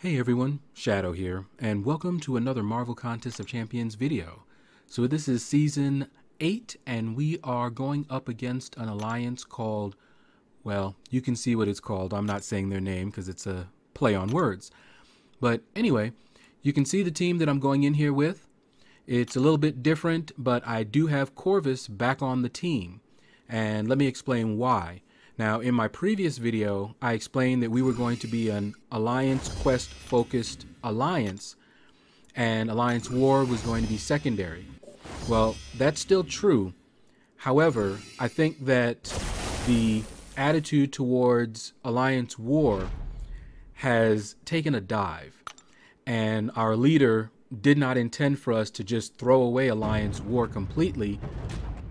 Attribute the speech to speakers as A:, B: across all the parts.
A: Hey everyone, Shaedow here, and welcome to another Marvel Contest of Champions video. So this is Season 8, and we are going up against an alliance called, well, you can see what it's called. I'm not saying their name because it's a play on words. But anyway, you can see the team that I'm going in here with. It's a little bit different, but I do have Corvus back on the team. And let me explain why. Now, in my previous video, I explained that we were going to be an Alliance Quest focused alliance, and Alliance War was going to be secondary. Well, that's still true. However, I think that the attitude towards Alliance War has taken a dive, and our leader did not intend for us to just throw away Alliance War completely,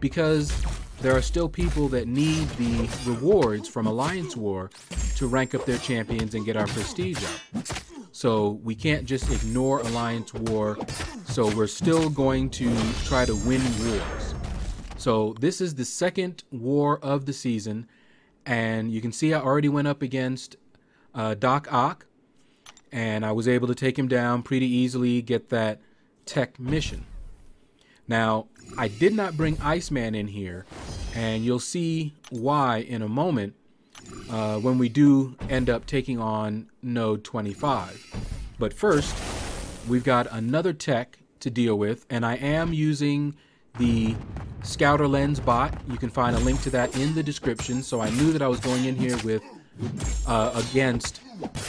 A: because there are still people that need the rewards from Alliance War to rank up their champions and get our prestige up. So we can't just ignore Alliance War, so we're still going to try to win wars. So this is the second war of the season, and you can see I already went up against Doc Ock, and I was able to take him down pretty easily, get that tech mission. Now, I did not bring Iceman in here, and you'll see why in a moment when we do end up taking on Node 25. But first, we've got another tech to deal with, and I am using the Scouter Lens bot. You can find a link to that in the description. So I knew that I was going in here with against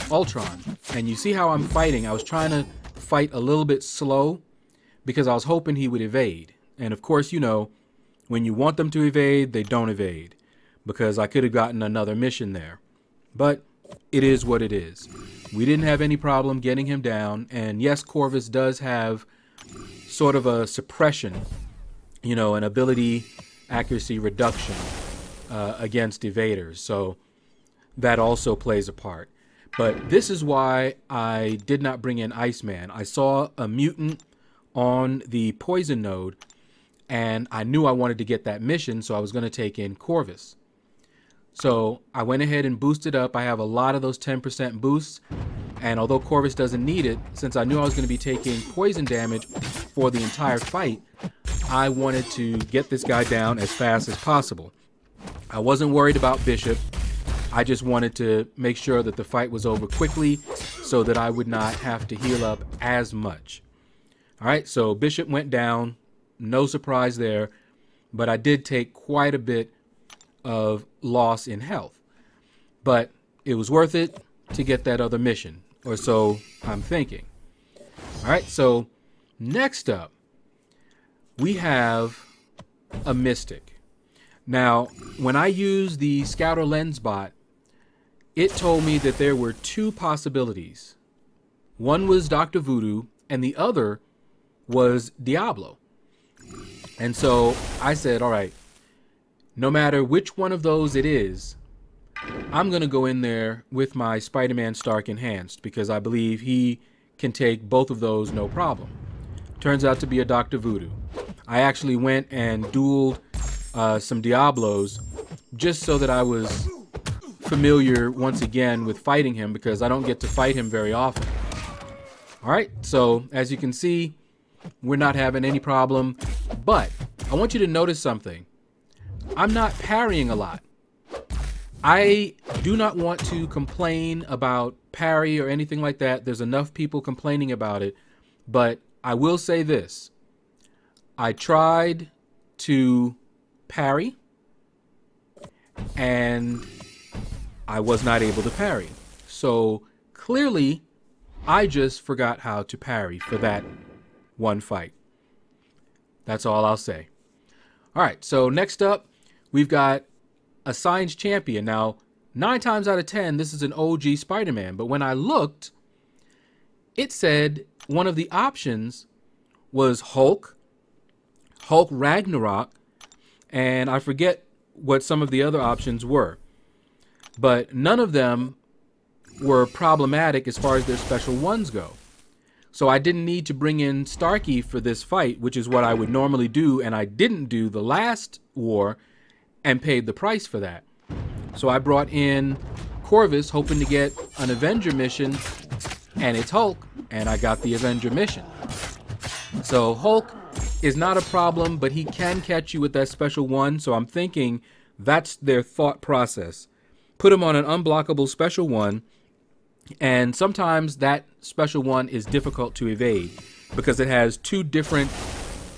A: Ultron. And you see how I'm fighting. I was trying to fight a little bit slow because I was hoping he would evade. And of course, you know, when you want them to evade, they don't evade, because I could have gotten another mission there. But it is what it is. We didn't have any problem getting him down. And yes, Corvus does have sort of a suppression, you know, an ability accuracy reduction against evaders. So that also plays a part. But this is why I did not bring in Iceman. I saw a mutant on the poison node, and I knew I wanted to get that mission, so I was going to take in Corvus. So I went ahead and boosted up. I have a lot of those 10% boosts, and although Corvus doesn't need it, since I knew I was going to be taking poison damage for the entire fight, I wanted to get this guy down as fast as possible. I wasn't worried about Bishop. I just wanted to make sure that the fight was over quickly so that I would not have to heal up as much. All right, so Bishop went down. No surprise there, but I did take quite a bit of loss in health. But it was worth it to get that other mission, or so I'm thinking. All right, so next up, we have a Mystic. Now, when I used the Scouter Lens bot, it told me that there were two possibilities. One was Dr. Voodoo, and the other was Diablo. And so I said, all right, no matter which one of those it is, I'm going to go in there with my Spider-Man Stark Enhanced, because I believe he can take both of those no problem. Turns out to be a Dr. Voodoo. I actually went and dueled some Diablos just so that I was familiar once again with fighting him, because I don't get to fight him very often. All right, so as you can see, we're not having any problem, but I want you to notice something. I'm not parrying a lot. I do not want to complain about parry or anything like that. There's enough people complaining about it, but I will say this. I tried to parry, and I was not able to parry. So clearly, I just forgot how to parry for that one fight. That's all I'll say. All right, so next up, we've got a Science Champion. Now, 9 times out of 10, this is an OG Spider-Man, but when I looked, it said one of the options was Hulk Ragnarok, and I forget what some of the other options were, but none of them were problematic as far as their special ones go. So I didn't need to bring in Starkey for this fight, which is what I would normally do, and I didn't do the last war and paid the price for that. So I brought in Corvus, hoping to get an Avenger mission, and it's Hulk, and I got the Avenger mission. So Hulk is not a problem, but he can catch you with that special one, so I'm thinking that's their thought process. Put him on an unblockable special one, and sometimes that special one is difficult to evade because it has two different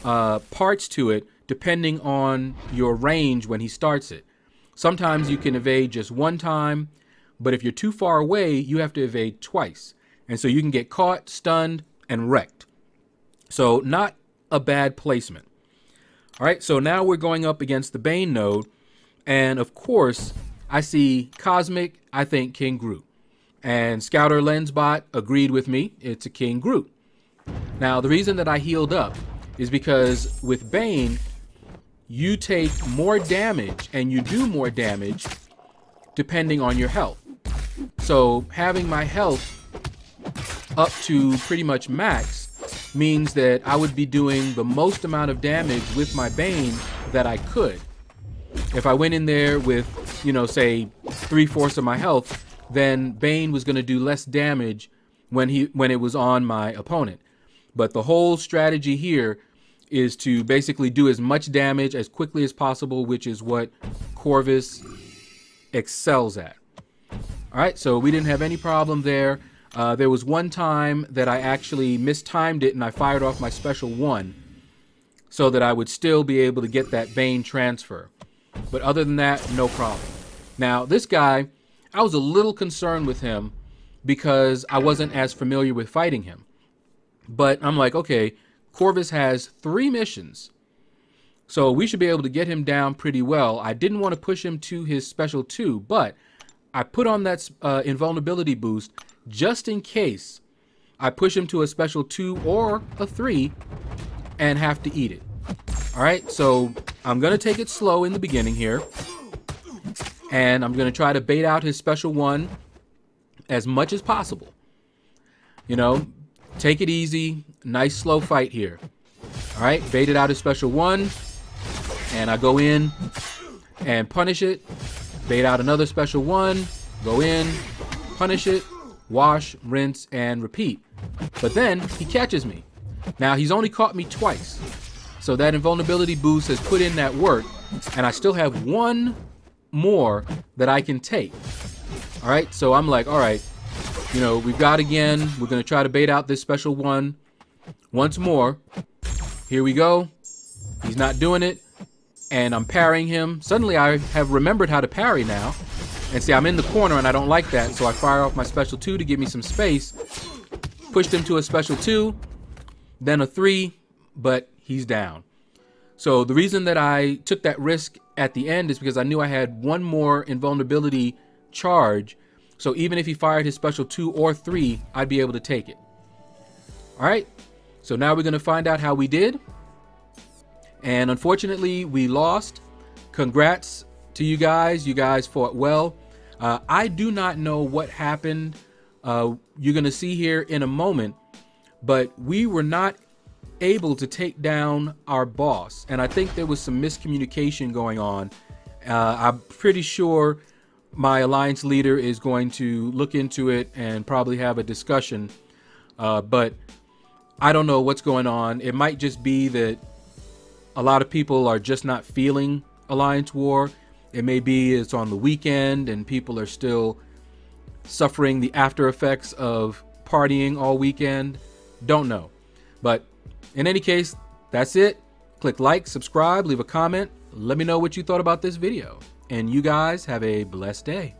A: parts to it depending on your range when he starts it. Sometimes you can evade just one time, but if you're too far away, you have to evade twice. And so you can get caught, stunned, and wrecked. So not a bad placement. All right, so now we're going up against the Bane node. And of course, I see Cosmic, I think King Groot. And Scouter Lensbot agreed with me, it's a King Groot. Now, the reason that I healed up is because with Bane, you take more damage and you do more damage depending on your health. So having my health up to pretty much max means that I would be doing the most amount of damage with my Bane that I could. If I went in there with, you know, say 3/4 of my health, then Bane was going to do less damage when it was on my opponent. But the whole strategy here is to basically do as much damage as quickly as possible, which is what Corvus excels at. All right, so we didn't have any problem there. There was one time that I actually mistimed it and I fired off my special one so that I would still be able to get that Bane transfer. But other than that, no problem. Now, this guy, I was a little concerned with him because I wasn't as familiar with fighting him. But I'm like, okay, Corvus has 3 missions, so we should be able to get him down pretty well. I didn't want to push him to his special 2, but I put on that invulnerability boost just in case I push him to a special 2 or a 3 and have to eat it. All right, so I'm going to take it slow in the beginning here, and I'm going to try to bait out his special 1 as much as possible. You know, take it easy, nice slow fight here. All right, baited out his special 1, and I go in and punish it. Bait out another special 1, go in, punish it, wash, rinse, and repeat. But then he catches me. Now he's only caught me twice, so that invulnerability boost has put in that work, and I still have 1 more that I can take. All right, so I'm like, all right, you know, we've got again. We're going to try to bait out this special 1 once more. Here we go. He's not doing it. And I'm parrying him. Suddenly I have remembered how to parry now. And see, I'm in the corner and I don't like that. So I fire off my special 2 to give me some space. Pushed him to a special 2. Then a 3. But he's down. So the reason that I took that risk at the end is because I knew I had 1 more invulnerability charge. So even if he fired his special 2 or 3, I'd be able to take it. All right. So now we're going to find out how we did. And unfortunately, we lost. Congrats to you guys. You guys fought well. I do not know what happened. You're going to see here in a moment. But we were not able to take down our boss. And I think there was some miscommunication going on. I'm pretty sure my alliance leader is going to look into it and probably have a discussion. But I don't know what's going on. It might just be that a lot of people are just not feeling Alliance War. It may be it's on the weekend and people are still suffering the after effects of partying all weekend. Don't know. But in any case, that's it. Click like, subscribe, leave a comment. Let me know what you thought about this video. And you guys have a blessed day.